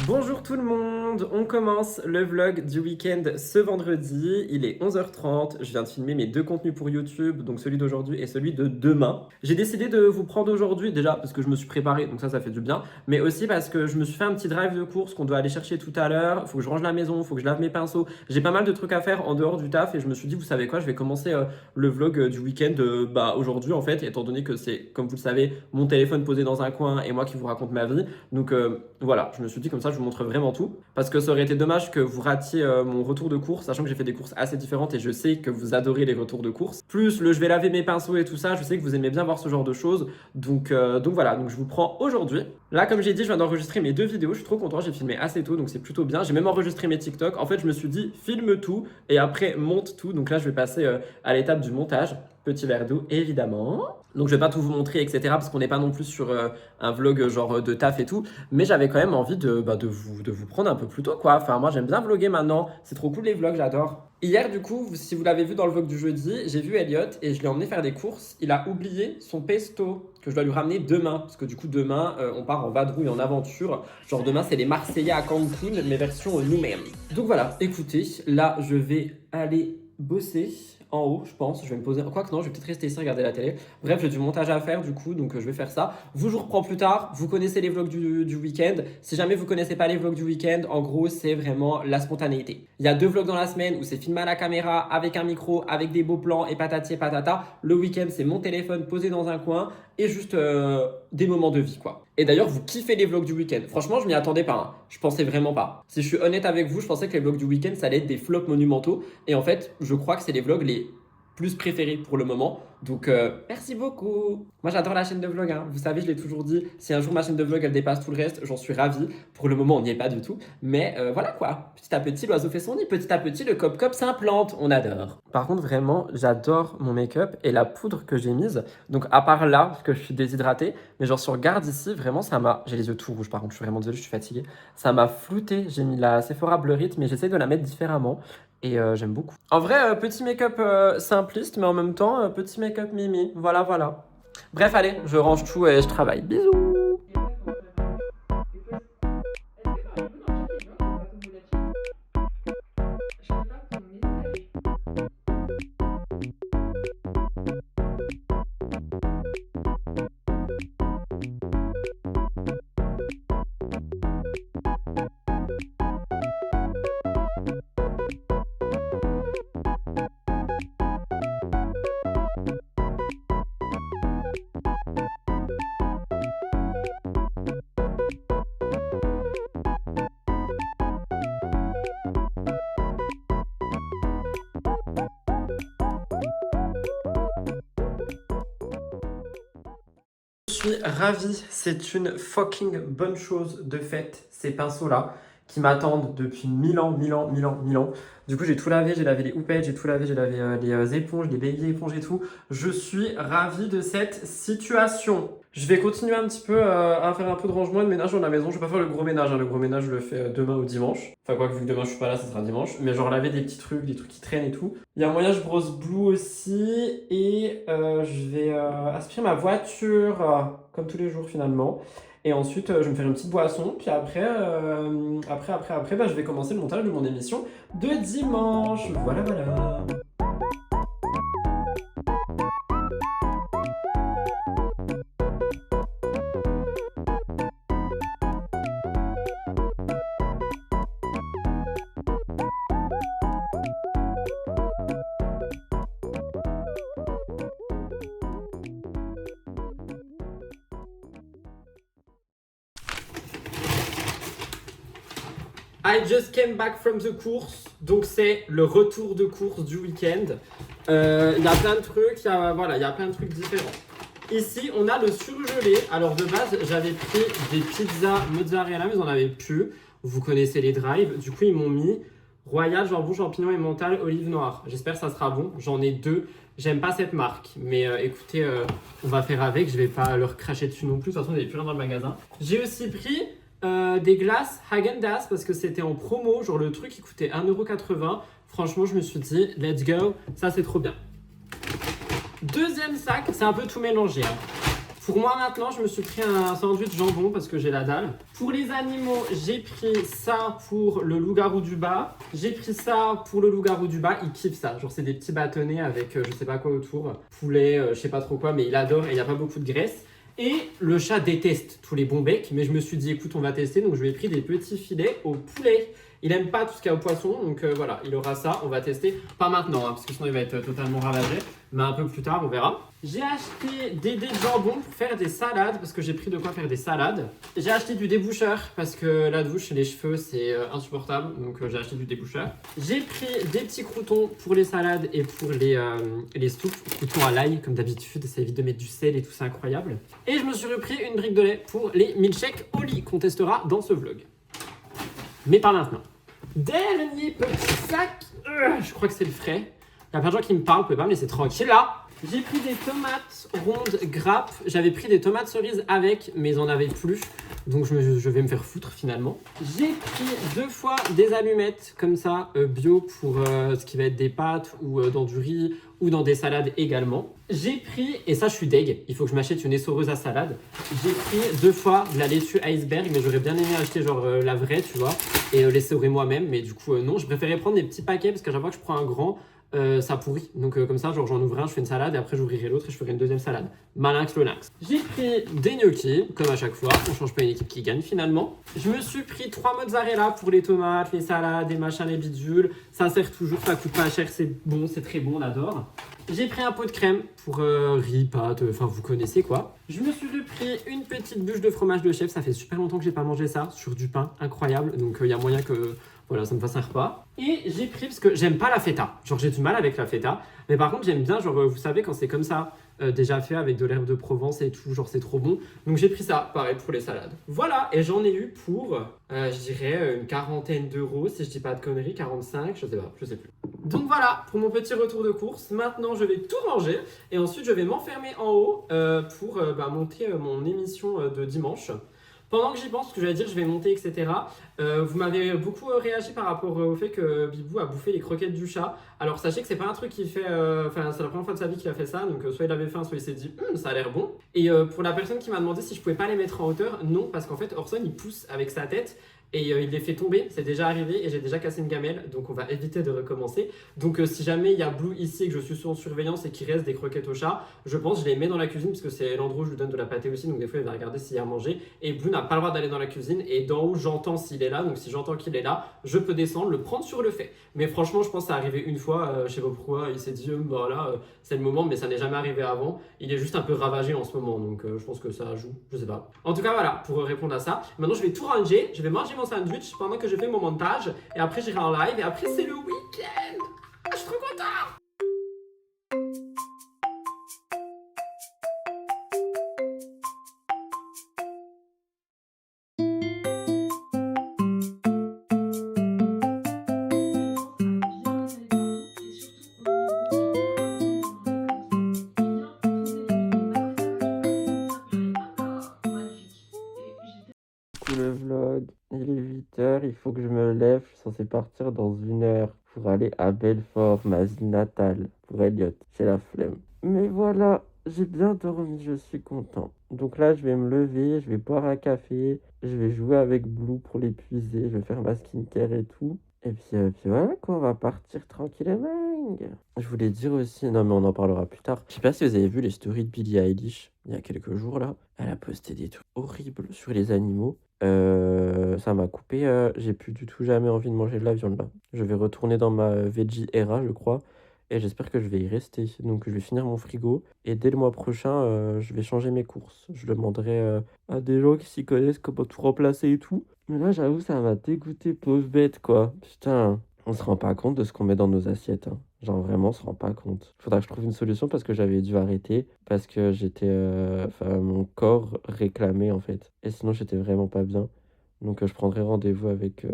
Bonjour tout le monde, on commence le vlog du week-end ce vendredi, il est 11h30, je viens de filmer mes deux contenus pour YouTube, donc celui d'aujourd'hui et celui de demain. J'ai décidé de vous prendre aujourd'hui, déjà parce que je me suis préparé, donc ça fait du bien, mais aussi parce que je me suis fait un petit drive de course qu'on doit aller chercher tout à l'heure, faut que je range la maison, faut que je lave mes pinceaux, j'ai pas mal de trucs à faire en dehors du taf et je me suis dit, vous savez quoi, je vais commencer le vlog du week-end aujourd'hui en fait, étant donné que c'est, comme vous le savez, mon téléphone posé dans un coin et moi qui vous raconte ma vie, donc voilà, je me suis dit comme ça je vous montre vraiment tout, parce que ça aurait été dommage que vous ratiez mon retour de course, sachant que j'ai fait des courses assez différentes et je sais que vous adorez les retours de course. Plus je vais laver mes pinceaux et tout ça, je sais que vous aimez bien voir ce genre de choses, donc voilà, donc je vous prends aujourd'hui. Là comme j'ai dit, je viens d'enregistrer mes deux vidéos, je suis trop content, j'ai filmé assez tôt, donc c'est plutôt bien. J'ai même enregistré mes TikTok, en fait je me suis dit filme tout et après monte tout, donc là je vais passer à l'étape du montage. Petit verre d'eau évidemment. Donc je vais pas tout vous montrer etc parce qu'on n'est pas non plus sur un vlog genre de taf et tout, mais j'avais quand même envie de vous prendre un peu plus tôt quoi. Enfin moi j'aime bien vlogger maintenant, c'est trop cool les vlogs, j'adore. Hier du coup, si vous l'avez vu dans le vlog du jeudi, j'ai vu Elliot et je l'ai emmené faire des courses. Il a oublié son pesto que je dois lui ramener demain, parce que du coup demain on part en vadrouille, en aventure. Genre demain c'est les Marseillais à Cancun, mais version nous-mêmes. Donc voilà, écoutez, là je vais aller bosser en haut, je pense. Je vais me poser. Quoique non, je vais peut-être rester ici regarder la télé. Bref, j'ai du montage à faire du coup, donc je vais faire ça. Vous, je vous reprends plus tard. Vous connaissez les vlogs du week-end. Si jamais vous connaissez pas les vlogs du week-end, en gros, c'est vraiment la spontanéité. Il y a 2 vlogs dans la semaine où c'est filmé à la caméra, avec un micro, avec des beaux plans et patati et patata. Le week-end, c'est mon téléphone posé dans un coin et juste des moments de vie, quoi. Et d'ailleurs, vous kiffez les vlogs du week-end. Franchement, je m'y attendais pas. Hein. Je pensais vraiment pas. Si je suis honnête avec vous, je pensais que les vlogs du week-end, ça allait être des flops monumentaux. Et en fait, je crois que c'est les vlogs les plus préférés pour le moment. Donc, merci beaucoup. Moi, j'adore la chaîne de vlog. Hein. Vous savez, je l'ai toujours dit. Si un jour ma chaîne de vlog, elle dépasse tout le reste, j'en suis ravi. Pour le moment, on n'y est pas du tout. Mais voilà quoi. Petit à petit, l'oiseau fait son nid. Petit à petit, le cop-cop s'implante. On adore. Par contre, vraiment, j'adore mon make-up et la poudre que j'ai mise. Donc, à part là, parce que je suis déshydraté, mais genre sur garde ici, vraiment, ça m'a... J'ai les yeux tout rouges, par contre. Je suis vraiment désolée, je suis fatiguée. Ça m'a flouté. J'ai mis la Sephora Blurrit, mais j'essaie de la mettre différemment. Et j'aime beaucoup. En vrai, petit make-up simpliste, mais en même temps, petit make-up mimi. Voilà, voilà. Bref, allez, je range tout et je travaille. Bisous. Je suis ravi, c'est une fucking bonne chose de fait, ces pinceaux-là, qui m'attendent depuis 1000 ans, 1000 ans, 1000 ans, 1000 ans. Du coup, j'ai tout lavé, j'ai lavé les houppets, j'ai tout lavé, j'ai lavé les éponges, les baby éponges et tout. Je suis ravi de cette situation. Je vais continuer un petit peu à faire un peu de rangement et de ménage dans la maison. Je vais pas faire le gros ménage, hein. Le gros ménage, je le fais demain ou dimanche. Enfin, quoi que vu que demain je suis pas là, ça sera dimanche. Mais genre laver des des trucs qui traînent et tout. Il y a moyen, je brosse Blue aussi. Et je vais aspirer ma voiture, comme tous les jours finalement. Et ensuite, je vais me faire une petite boisson. Puis après, je vais commencer le montage de mon émission de dimanche. Voilà, voilà. I just came back from the course, donc c'est le retour de course du week-end. Il y a plein de trucs, il y a plein de trucs différents. Ici, on a le surgelé. Alors de base, j'avais pris des pizzas mozzarella, mais ils n'en avaient plus. Vous connaissez les drives. Du coup, ils m'ont mis royal, jambon, champignon et mental, olive noire. J'espère que ça sera bon. J'en ai 2. J'aime pas cette marque, mais écoutez, on va faire avec. Je vais pas leur cracher dessus non plus. De toute façon, il n'y avait plus rien dans le magasin. J'ai aussi pris des glaces Häagen-Dazs parce que c'était en promo, genre le truc qui coûtait 1,80 €. Franchement, je me suis dit, let's go, ça c'est trop bien. Deuxième sac, c'est un peu tout mélangé. Hein. Pour moi maintenant, je me suis pris un sandwich jambon parce que j'ai la dalle. Pour les animaux, j'ai pris ça pour le loup-garou du bas. J'ai pris ça pour le loup-garou du bas. Il kiffe ça. Genre c'est des petits bâtonnets avec je sais pas quoi autour. Poulet, je sais pas trop quoi, mais il adore et il n'y a pas beaucoup de graisse. Et le chat déteste tous les bons becs, mais je me suis dit écoute on va tester, donc je lui ai pris des petits filets au poulet. Il aime pas tout ce qu'il y a au poisson, donc voilà, il aura ça, on va tester. Pas maintenant, parce que sinon il va être totalement ravagé, mais un peu plus tard, on verra. J'ai acheté des dés de jambon pour faire des salades, parce que j'ai pris de quoi faire des salades. J'ai acheté du déboucheur, parce que la douche et les cheveux, c'est insupportable, donc j'ai acheté du déboucheur. J'ai pris des petits croûtons pour les salades et pour les soupes. Croûtons à l'ail, comme d'habitude, ça évite de mettre du sel et tout, c'est incroyable. Et je me suis repris une brique de lait pour les milkshakes au lit, qu'on testera dans ce vlog. Mais pas maintenant. Dernier petit sac, je crois que c'est le frais. Il y a plein de gens qui me parlent, vous pouvez pas me laisser tranquille là. J'ai pris des tomates rondes grappes. J'avais pris des tomates cerises avec, mais ils en avaient plus. Donc je vais me faire foutre finalement. J'ai pris 2 fois des allumettes comme ça, bio pour ce qui va être des pâtes ou dans du riz ou dans des salades également. J'ai pris, et ça je suis deg, il faut que je m'achète une essoreuse à salade. J'ai pris 2 fois de la laitue iceberg, mais j'aurais bien aimé acheter genre la vraie, tu vois, et l'essorer moi-même. Mais du coup non, je préférais prendre des petits paquets parce qu'à chaque fois que je prends un grand, ça pourrit. Donc comme ça, genre j'en ouvre un, je fais une salade et après j'ouvrirai l'autre et je ferai une deuxième salade. Malinx le lynx. J'ai pris des gnocchis, comme à chaque fois. On change pas une équipe qui gagne finalement. Je me suis pris 3 mozzarella pour les tomates, les salades, les machins, les bidules. Ça sert toujours, ça coûte pas cher, c'est bon, c'est très bon, on adore. J'ai pris un pot de crème pour riz, pâtes, enfin vous connaissez quoi. Je me suis repris une petite bûche de fromage de chèvre. Ça fait super longtemps que j'ai pas mangé ça sur du pain, incroyable. Donc il y a moyen que voilà, ça me fasse un repas. Et j'ai pris, parce que j'aime pas la feta. Genre j'ai du mal avec la feta. Mais par contre j'aime bien, genre vous savez quand c'est comme ça, déjà fait avec de l'herbe de Provence et tout, genre c'est trop bon. Donc j'ai pris ça, pareil pour les salades. Voilà, et j'en ai eu pour, je dirais, une quarantaine d'euros, si je dis pas de conneries, 45, je sais pas, je sais plus. Donc voilà, pour mon petit retour de course. Maintenant je vais tout ranger et ensuite je vais m'enfermer en haut pour monter mon émission de dimanche. Pendant que j'y pense, ce que j'allais dire, je vais monter, etc. Vous m'avez beaucoup réagi par rapport au fait que Bibou a bouffé les croquettes du chat. Alors sachez que c'est pas un truc qu'il fait, c'est la première fois de sa vie qu'il a fait ça, donc soit il l'avait fait, soit il s'est dit ça a l'air bon. Et pour la personne qui m'a demandé si je pouvais pas les mettre en hauteur, non, parce qu'en fait Orson il pousse avec sa tête. Et il les fait tomber, c'est déjà arrivé et j'ai déjà cassé une gamelle, donc on va éviter de recommencer. Donc si jamais il y a Blue ici et que je suis en surveillance et qu'il reste des croquettes au chat, je pense que je les mets dans la cuisine parce que c'est l'endroit où je lui donne de la pâtée aussi, donc des fois il va regarder s'il y a à manger. Et Blue n'a pas le droit d'aller dans la cuisine et d'en haut j'entends s'il est là, donc si j'entends qu'il est là, je peux descendre, le prendre sur le fait. Mais franchement je pense que ça est arrivé une fois, je sais pas pourquoi, il s'est dit voilà c'est le moment, mais ça n'est jamais arrivé avant. Il est juste un peu ravagé en ce moment, donc je pense que ça joue, je sais pas. En tout cas voilà, pour répondre à ça, maintenant je vais tout ranger, je vais manger mon sandwich pendant que je fais mon montage et après j'irai en live et après c'est le week-end. Je suis trop content. Le vlog, il est 8h, il faut que je me lève, je suis censé partir dans 1 heure pour aller à Belfort, ma ville natale, pour Elliot, j'ai la flemme. Mais voilà, j'ai bien dormi, je suis content. Donc là, je vais me lever, je vais boire un café, je vais jouer avec Blue pour l'épuiser, je vais faire ma skincare et tout. Et puis voilà quoi, on va partir tranquillement. Je voulais dire aussi, non mais on en parlera plus tard. Je sais pas si vous avez vu les stories de Billie Eilish il y a quelques jours là. Elle a posté des trucs horribles sur les animaux. Ça m'a coupé, j'ai plus du tout jamais envie de manger de la viande là. Je vais retourner dans ma veggie era je crois. Et j'espère que je vais y rester. Donc je vais finir mon frigo. Et dès le mois prochain, je vais changer mes courses. Je demanderai à des gens qui s'y connaissent comment tout remplacer et tout. Mais là j'avoue ça m'a dégoûté, pauvre bête quoi. Putain, on se rend pas compte de ce qu'on met dans nos assiettes. Hein. Genre vraiment on se rend pas compte. Faudra que je trouve une solution parce que j'avais dû arrêter. Parce que j'étais... mon corps réclamait en fait. Et sinon j'étais vraiment pas bien. Donc je prendrai rendez-vous avec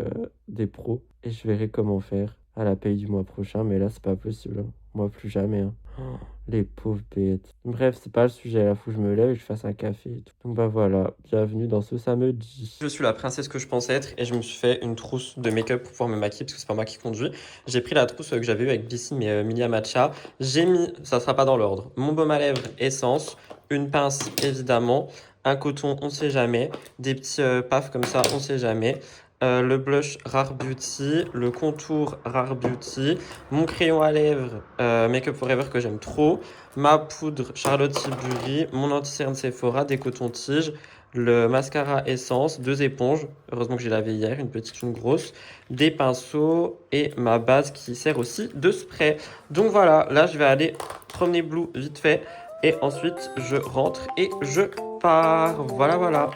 des pros. Et je verrai comment faire à la paye du mois prochain. Mais là c'est pas possible. Hein. Moi plus jamais. Hein. Oh, Les pauvres bêtes. Bref, c'est pas le sujet, là, faut que je me lève et que je fasse un café et tout. Donc bah voilà, bienvenue dans ce samedi. Je suis la princesse que je pensais être et je me suis fait une trousse de make-up pour pouvoir me maquiller parce que c'est pas moi qui conduis. J'ai pris la trousse que j'avais eue avec Bissy mais Milia Matcha. J'ai mis, ça sera pas dans l'ordre, mon baume à lèvres essence, une pince évidemment, un coton on sait jamais, des petits pafs comme ça on sait jamais. Le blush Rare Beauty, le contour Rare Beauty, mon crayon à lèvres Make Up Forever que j'aime trop, ma poudre Charlotte Tilbury, mon anti-cerne Sephora, des cotons-tiges, le mascara Essence, 2 éponges, heureusement que j'ai lavé hier, une petite, une grosse, des pinceaux et ma base qui sert aussi de spray. Donc voilà, là je vais aller promener Blue vite fait et ensuite je rentre et je pars. Voilà, voilà.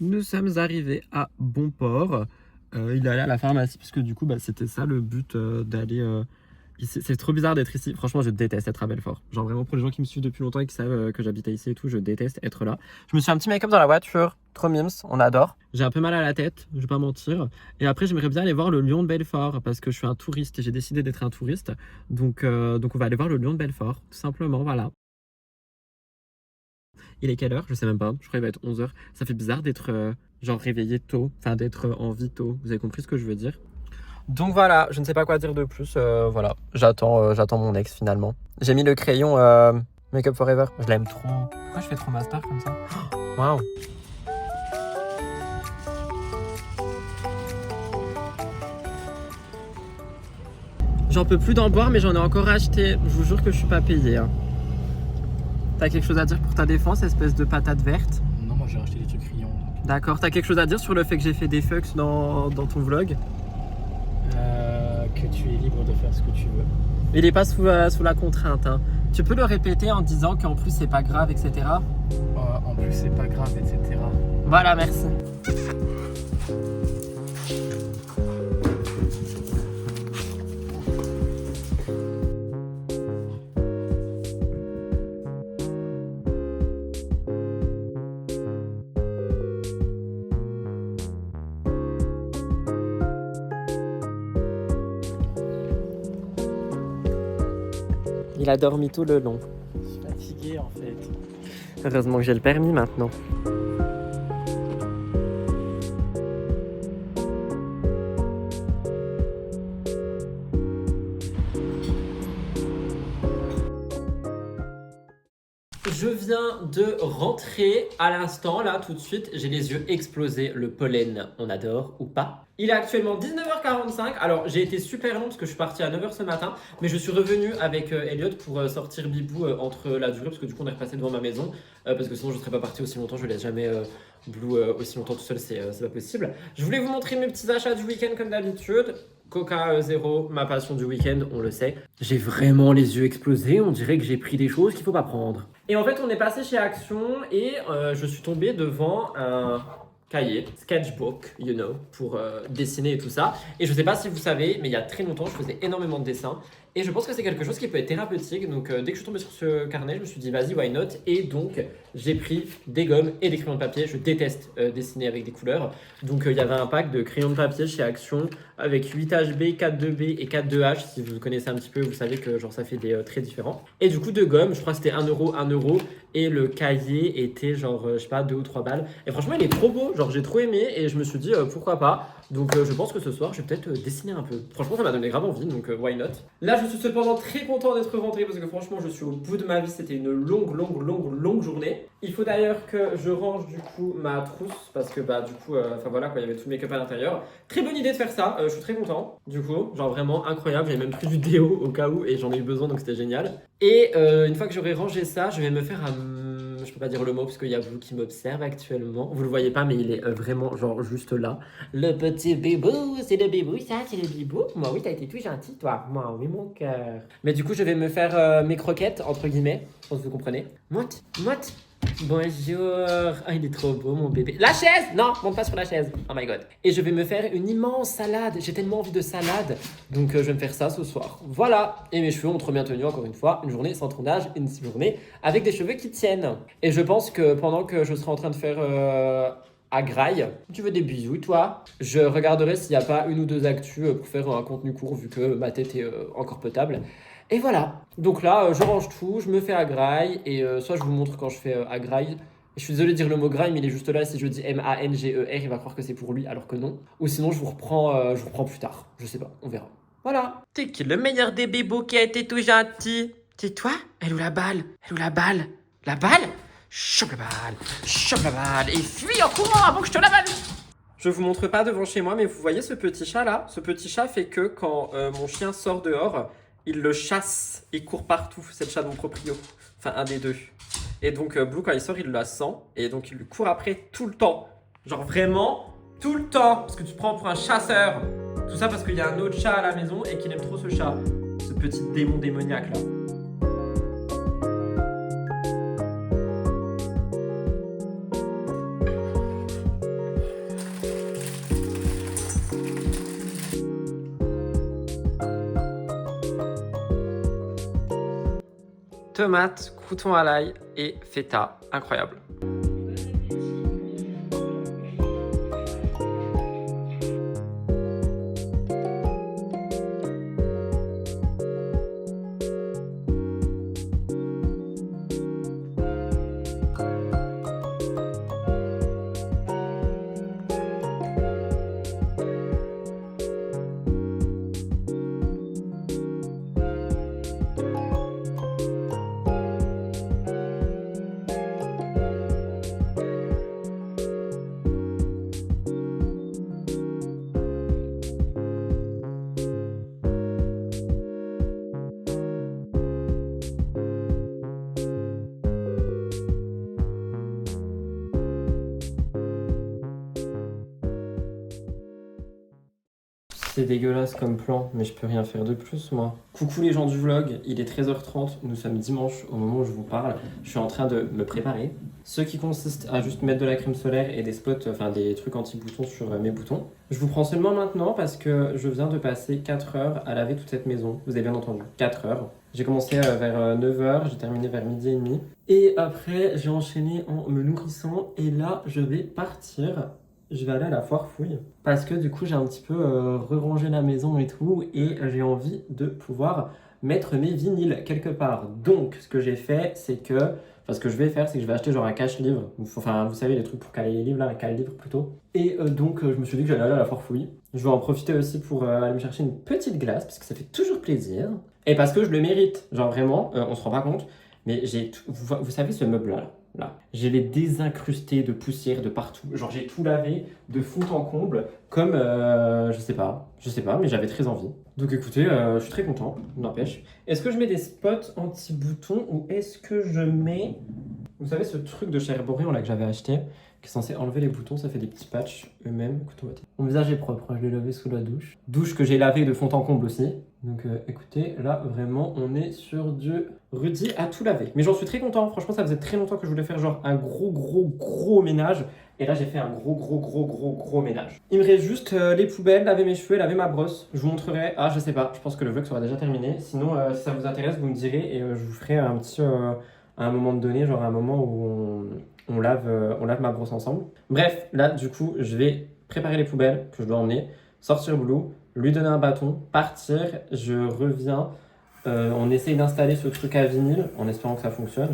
Nous sommes arrivés à Bonport. Il est allé à la pharmacie parce que du coup c'était ça le but d'aller ici. C'est trop bizarre d'être ici. Franchement, je déteste être à Belfort. Genre vraiment pour les gens qui me suivent depuis longtemps et qui savent que j'habitais ici et tout, je déteste être là. Je me suis fait un petit make-up dans la voiture. Trop mimes, on adore. J'ai un peu mal à la tête, je vais pas mentir. Et après, j'aimerais bien aller voir le lion de Belfort parce que je suis un touriste et j'ai décidé d'être un touriste. Donc on va aller voir le lion de Belfort, tout simplement, voilà. Il est quelle heure? Je sais même pas. Je crois qu'il va être 11h. Ça fait bizarre d'être genre réveillé tôt, enfin d'être en vie tôt. Vous avez compris ce que je veux dire? Donc voilà, je ne sais pas quoi dire de plus. Voilà, j'attends mon ex finalement. J'ai mis le crayon Make Up Forever. Je l'aime trop. Pourquoi je fais trop master comme ça? Waouh! J'en peux plus d'en boire, mais j'en ai encore acheté. Je vous jure que je suis pas payé. Hein. T'as quelque chose à dire pour ta défense, espèce de patate verte? Non, moi j'ai racheté des trucs crayons. D'accord, t'as quelque chose à dire sur le fait que j'ai fait des fucks dans ton vlog? Que tu es libre de faire ce que tu veux. Il est pas sous la contrainte. Hein. Tu peux le répéter en disant qu'en plus c'est pas grave, etc. En plus, c'est pas grave, etc. Voilà, merci. Il a dormi tout le long. Je suis fatigué en fait. Heureusement que j'ai le permis maintenant. Je viens de rentrer à l'instant, là, tout de suite. J'ai les yeux explosés. Le pollen, on adore ou pas? Il est actuellement 19h45. Alors, j'ai été super long parce que je suis parti à 9h ce matin. Mais je suis revenu avec Elliot pour sortir Bibou entre la durée. Parce que du coup, on est repassé devant ma maison. Parce que sinon, je ne serais pas parti aussi longtemps. Je laisse jamais Blue aussi longtemps tout seul. C'est pas possible. Je voulais vous montrer mes petits achats du week-end comme d'habitude. Coca zéro, ma passion du week-end, on le sait. J'ai vraiment les yeux explosés, on dirait que j'ai pris des choses qu'il faut pas prendre. Et en fait, on est passé chez Action et je suis tombé devant un cahier, sketchbook, you know, pour dessiner et tout ça. Et je sais pas si vous savez, mais il y a très longtemps, je faisais énormément de dessins. Et je pense que c'est quelque chose qui peut être thérapeutique. Donc dès que je suis tombé sur ce carnet, je me suis dit vas-y, why not? Et donc j'ai pris des gommes et des crayons de papier. Je déteste dessiner avec des couleurs. Donc il y avait un pack de crayons de papier chez Action avec 8HB, 4-2B et 4-2H. Si vous connaissez un petit peu, vous savez que genre ça fait des traits différents. Et du coup de gomme, je crois que c'était 1€, 1€. Et le cahier était genre, je sais pas, 2 ou 3 balles. Et franchement, il est trop beau. Genre j'ai trop aimé et je me suis dit pourquoi pas. Donc je pense que ce soir, je vais peut-être dessiner un peu. Franchement, ça m'a donné grave envie, donc why not? Là, je suis cependant très content d'être rentré parce que franchement, je suis au bout de ma vie. C'était une longue journée. Il faut d'ailleurs que je range du coup ma trousse parce que bah du coup, enfin voilà quoi, il y avait tout le make-up à l'intérieur. Très bonne idée de faire ça. Je suis très content. Du coup, genre vraiment incroyable. J'avais même pris du déo au cas où et j'en ai eu besoin, donc c'était génial. Et une fois que j'aurai rangé ça, je vais me faire un je peux pas dire le mot parce qu'il y a vous qui m'observe actuellement. Vous le voyez pas, mais il est vraiment genre juste là. Le petit bébou, c'est le bébou, ça, c'est le bébou. Moi, oui, t'as été tout gentil, toi. Moi, oui, mon cœur. Mais du coup, je vais me faire mes croquettes, entre guillemets. Je pense que vous comprenez. Monte, monte. Bonjour. Ah, il est trop beau, mon bébé. La chaise! Non, monte pas sur la chaise. Oh my god. Et je vais me faire une immense salade. J'ai tellement envie de salade. Donc, je vais me faire ça ce soir. Voilà. Et mes cheveux ont trop bien tenu, encore une fois. Une journée sans tournage, une journée avec des cheveux qui tiennent. Et je pense que pendant que je serai en train de faire à graille, tu veux des bisous, toi? Je regarderai s'il n'y a pas une ou deux actus pour faire un contenu court, vu que ma tête est encore potable. Et voilà, donc là, je range tout, je me fais à graille, et soit je vous montre quand je fais à graille. Je suis désolé de dire le mot graille, mais il est juste là, si je dis M-A-N-G-E-R, il va croire que c'est pour lui, alors que non. Ou sinon, je vous reprends plus tard, je sais pas, on verra. Voilà. T'es qui le meilleur des bébés qui a été tout gentil? C'est toi? Elle ou la balle? Elle ou la balle? La balle? Chope la balle, et fuis en courant avant que je te la balle! Je vous montre pas devant chez moi, mais vous voyez ce petit chat là? Ce petit chat fait que quand mon chien sort dehors, il le chasse, il court partout, c'est le chat de mon proprio, enfin un des deux. Et donc Blue quand il sort il la sent, et donc il lui court après tout le temps. Genre vraiment tout le temps, parce que tu te prends pour un chasseur. Tout ça parce qu'il y a un autre chat à la maison et qu'il aime trop ce chat, ce petit démon démoniaque là. Tomates, croutons à l'ail et feta, incroyable. C'est dégueulasse comme plan, mais je peux rien faire de plus, moi. Coucou les gens du vlog, il est 13h30, nous sommes dimanche au moment où je vous parle. Je suis en train de me préparer. Ce qui consiste à juste mettre de la crème solaire et des spots, enfin des trucs anti-boutons sur mes boutons. Je vous prends seulement maintenant parce que je viens de passer 4 heures à laver toute cette maison. Vous avez bien entendu, 4 heures. J'ai commencé vers 9h, j'ai terminé vers midi et demi. Et après, j'ai enchaîné en me nourrissant et là, je vais partir. Je vais aller à la foire fouille parce que du coup j'ai un petit peu rerangé la maison et tout et j'ai envie de pouvoir mettre mes vinyles quelque part. Donc ce que j'ai fait c'est que, enfin ce que je vais faire c'est que je vais acheter genre un cache-livre, enfin vous savez les trucs pour caler les livres là, un cale-livre plutôt. Et donc je me suis dit que j'allais aller à la foire fouille. Je vais en profiter aussi pour aller me chercher une petite glace parce que ça fait toujours plaisir. Et parce que je le mérite, genre vraiment, on se rend pas compte, mais j'ai tout, vous savez ce meuble là. Je l'ai désincrusté de poussière de partout. Genre j'ai tout lavé de fond en comble comme, je sais pas, mais j'avais très envie. Donc écoutez, je suis très content, n'empêche. Est-ce que je mets des spots anti-boutons ou est-ce que je mets, vous savez ce truc de chez Herborian là que j'avais acheté, qui est censé enlever les boutons, ça fait des petits patchs eux-mêmes. Écoutez, mon visage est propre, je l'ai lavé sous la douche. Douche que j'ai lavé de fond en comble aussi. Donc écoutez, là vraiment on est sur du Rudy à tout laver. Mais j'en suis très content, franchement ça faisait très longtemps que je voulais faire genre un gros ménage. Et là j'ai fait un gros ménage. Il me reste juste les poubelles, laver mes cheveux, laver ma brosse. Je vous montrerai, je sais pas, je pense que le vlog sera déjà terminé. Sinon si ça vous intéresse vous me direz et je vous ferai un petit, à un moment donné, genre un moment où on lave ma brosse ensemble. Bref, là du coup je vais préparer les poubelles que je dois emmener, sortir Blue, lui donner un bâton, partir, je reviens, on essaye d'installer ce truc à vinyle en espérant que ça fonctionne.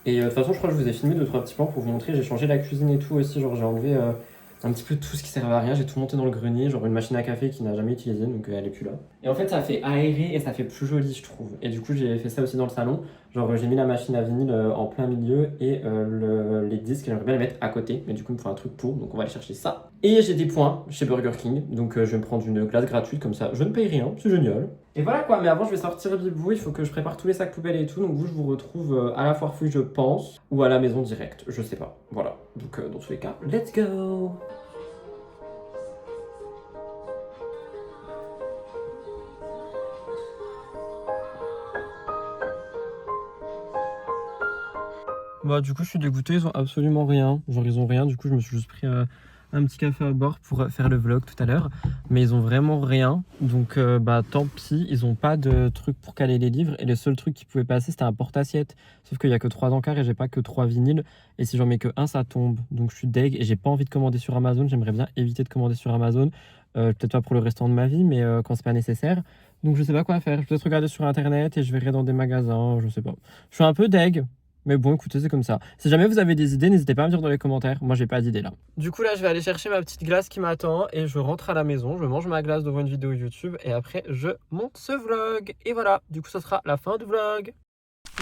Et de toute façon je crois que je vous ai filmé 2-3 petits plans pour vous montrer, j'ai changé la cuisine et tout aussi, genre j'ai enlevé un petit peu tout ce qui servait à rien, j'ai tout monté dans le grenier, genre une machine à café qui n'a jamais utilisé donc elle est plus là. Et en fait, ça fait aérer et ça fait plus joli, je trouve. Et du coup, j'ai fait ça aussi dans le salon. Genre, j'ai mis la machine à vinyle en plein milieu et les disques, j'aimerais bien les mettre à côté. Mais du coup, il me faut un truc pour, donc on va aller chercher ça. Et j'ai des points chez Burger King, donc je vais me prendre une glace gratuite comme ça. Je ne paye rien, c'est génial. Et voilà quoi, mais avant, je vais sortir Bibou. Il faut que je prépare tous les sacs poubelles et tout. Donc vous, je vous retrouve à la foire fouille, je pense, ou à la maison directe. Je sais pas. Voilà. Donc dans tous les cas, let's go! Bah du coup je suis dégoûté, ils ont absolument rien. Genre ils ont rien, du coup je me suis juste pris un petit café à bord pour faire le vlog tout à l'heure. Mais ils ont vraiment rien, donc bah tant pis, ils ont pas de truc pour caler les livres. Et le seul truc qui pouvait passer c'était un porte-assiette. Sauf qu'il y a que 3 encarts et j'ai pas que 3 vinyles. Et si j'en mets que un ça tombe, donc je suis deg et j'ai pas envie de commander sur Amazon. J'aimerais bien éviter de commander sur Amazon. Peut-être pas pour le restant de ma vie, mais quand c'est pas nécessaire. Donc je sais pas quoi faire, je vais peut-être regarder sur internet et je verrai dans des magasins, je sais pas. Je suis un peu deg. Mais bon, écoutez, c'est comme ça. Si jamais vous avez des idées, n'hésitez pas à me dire dans les commentaires. Moi, j'ai pas d'idée là. Du coup, là, je vais aller chercher ma petite glace qui m'attend et je rentre à la maison. Je mange ma glace devant une vidéo YouTube et après, je monte ce vlog. Et voilà, du coup, ce sera la fin du vlog.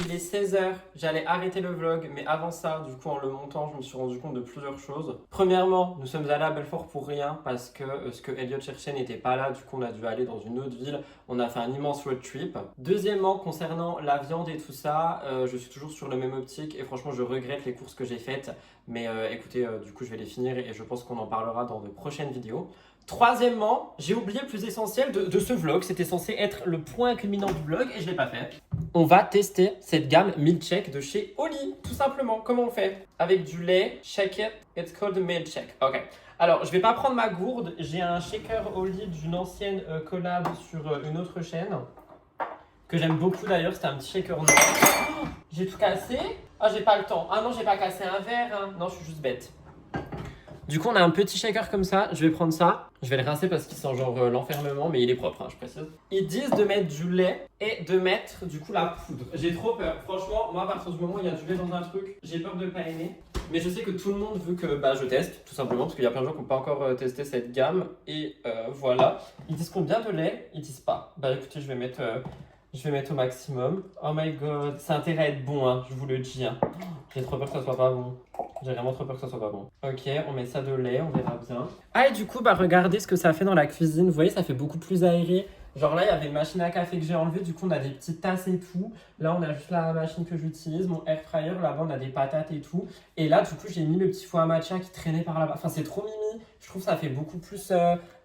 Il est 16h, j'allais arrêter le vlog, mais avant ça, du coup, en le montant, je me suis rendu compte de plusieurs choses. Premièrement, nous sommes allés à Belfort pour rien parce que ce que Elliot cherchait n'était pas là, du coup, on a dû aller dans une autre ville. On a fait un immense road trip. Deuxièmement, concernant la viande et tout ça, je suis toujours sur le même optique et franchement, je regrette les courses que j'ai faites. Mais écoutez, du coup, je vais les finir et je pense qu'on en parlera dans de prochaines vidéos. Troisièmement, j'ai oublié le plus essentiel de ce vlog. C'était censé être le point culminant du vlog et je ne l'ai pas fait. On va tester cette gamme Milkshake de chez Oli, tout simplement. Comment on fait? Avec du lait, shake it, it's called Milkshake. Ok. Alors, je vais pas prendre ma gourde. J'ai un shaker Oli d'une ancienne collab sur une autre chaîne que j'aime beaucoup d'ailleurs. C'était un petit shaker noir. Oh, j'ai tout cassé. Ah, j'ai pas le temps. Ah non, j'ai pas cassé un verre. Hein. Non, je suis juste bête. Du coup, on a un petit shaker comme ça. Je vais prendre ça. Je vais le rincer parce qu'il sent genre l'enfermement, mais il est propre, hein, je précise. Ils disent de mettre du lait et de mettre du coup la poudre. J'ai trop peur. Franchement, moi, à partir du moment où il y a du lait dans un truc, j'ai peur de ne pas aimer. Mais je sais que tout le monde veut que je teste, tout simplement, parce qu'il y a plein de gens qui n'ont pas encore testé cette gamme. Et voilà. Ils disent combien de lait? Ils disent pas. Bah écoutez, je vais mettre au maximum. Oh my god, ça a intérêt à être bon, hein, je vous le dis. Hein. J'ai trop peur que ça soit pas bon. J'ai vraiment trop peur que ça soit pas bon. Ok, on met ça de lait, on verra bien. Ah et du coup, regardez ce que ça fait dans la cuisine. Vous voyez, ça fait beaucoup plus aéré. Genre là, il y avait une machine à café que j'ai enlevée. Du coup, on a des petites tasses et tout. Là, on a juste la machine que j'utilise, mon air fryer. Là-bas, on a des patates et tout. Et là, du coup, j'ai mis le petit four à matcha qui traînait par là-bas. Enfin, c'est trop mimi. Je trouve que ça fait beaucoup plus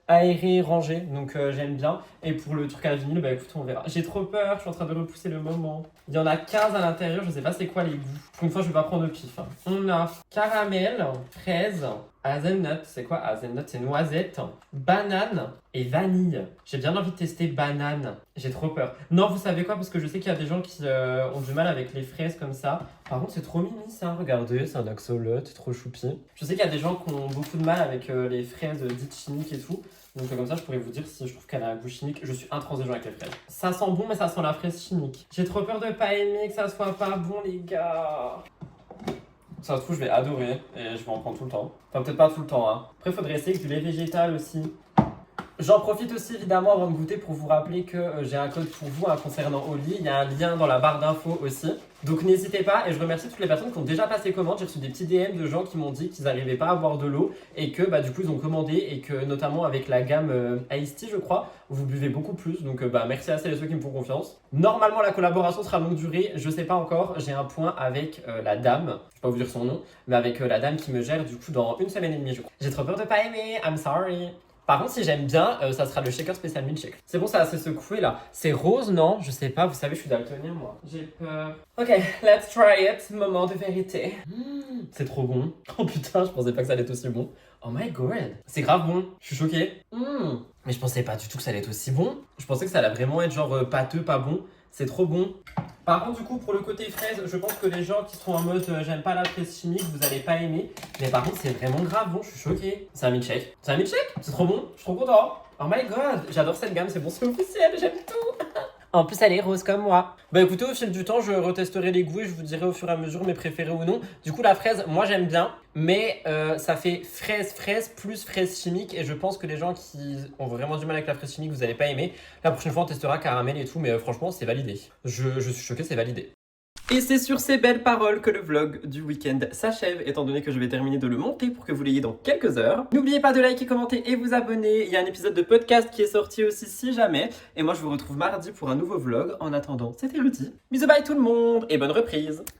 aéré, rangé, donc j'aime bien. Et pour le truc à vinyle, écoute, on verra. J'ai trop peur, je suis en train de repousser le moment. Il y en a 15 à l'intérieur, je sais pas c'est quoi les goûts. Pour une fois, je vais pas prendre de pif. Hein. On a caramel, fraise, hazelnut, c'est quoi hazelnut? C'est noisette, banane et vanille. J'ai bien envie de tester banane. J'ai trop peur. Non, vous savez quoi? Parce que je sais qu'il y a des gens qui ont du mal avec les fraises comme ça. Par contre, c'est trop mimi ça. Regardez, c'est un axolot, trop choupi. Je sais qu'il y a des gens qui ont beaucoup de mal avec les fraises dites chimiques et tout. Donc comme ça, je pourrais vous dire si je trouve qu'elle a un goût chimique. Je suis intransigeant avec les fraises. Ça sent bon, mais ça sent la fraise chimique. J'ai trop peur de pas aimer, que ça soit pas bon, les gars. Ça se trouve, je vais adorer et je vais en prendre tout le temps. Enfin, peut-être pas tout le temps. Hein. Après, il faudrait essayer avec du lait végétal aussi. J'en profite aussi évidemment avant de goûter pour vous rappeler que j'ai un code pour vous concernant Oli. Il y a un lien dans la barre d'infos aussi. Donc n'hésitez pas et je remercie toutes les personnes qui ont déjà passé commande. J'ai reçu des petits DM de gens qui m'ont dit qu'ils n'arrivaient pas à boire de l'eau et que du coup ils ont commandé et que notamment avec la gamme Iced Tea je crois, vous buvez beaucoup plus. Donc merci à celles et ceux qui me font confiance. Normalement la collaboration sera longue durée, je sais pas encore. J'ai un point avec la dame, je vais pas vous dire son nom, mais avec la dame qui me gère du coup dans 1 semaine et demie je crois. J'ai trop peur de pas aimer, I'm sorry. Par contre, si j'aime bien, ça sera le shaker spécial milkshake. C'est bon, ça a assez secoué là. C'est rose, non? Je sais pas, vous savez, je suis daltonien moi. J'ai peur. Ok, let's try it. Moment de vérité. C'est trop bon. Oh putain, je pensais pas que ça allait être aussi bon. Oh my god. C'est grave bon. Je suis choquée. Mais je pensais pas du tout que ça allait être aussi bon. Je pensais que ça allait vraiment être genre pâteux, pas bon. C'est trop bon. Par contre, du coup, pour le côté fraise, je pense que les gens qui sont en mode j'aime pas la fraise chimique, vous allez pas aimer. Mais par contre, c'est vraiment grave bon, je suis choquée. C'est un milkshake. C'est un milkshake? C'est trop bon, je suis trop content. Oh my god, j'adore cette gamme, c'est bon, c'est officiel, j'aime tout. En plus, elle est rose comme moi. Bah écoutez, au fil du temps, je retesterai les goûts et je vous dirai au fur et à mesure mes préférés ou non. Du coup, la fraise, moi j'aime bien, mais ça fait fraise plus fraise chimique et je pense que les gens qui ont vraiment du mal avec la fraise chimique, vous n'allez pas aimer. La prochaine fois, on testera caramel et tout, mais franchement, c'est validé. Je suis choqué, c'est validé. Et c'est sur ces belles paroles que le vlog du week-end s'achève, étant donné que je vais terminer de le monter pour que vous l'ayez dans quelques heures. N'oubliez pas de liker, commenter et vous abonner. Il y a un épisode de podcast qui est sorti aussi si jamais. Et moi, je vous retrouve mardi pour un nouveau vlog. En attendant, c'était Rudy. Bisous, bye tout le monde et bonne reprise.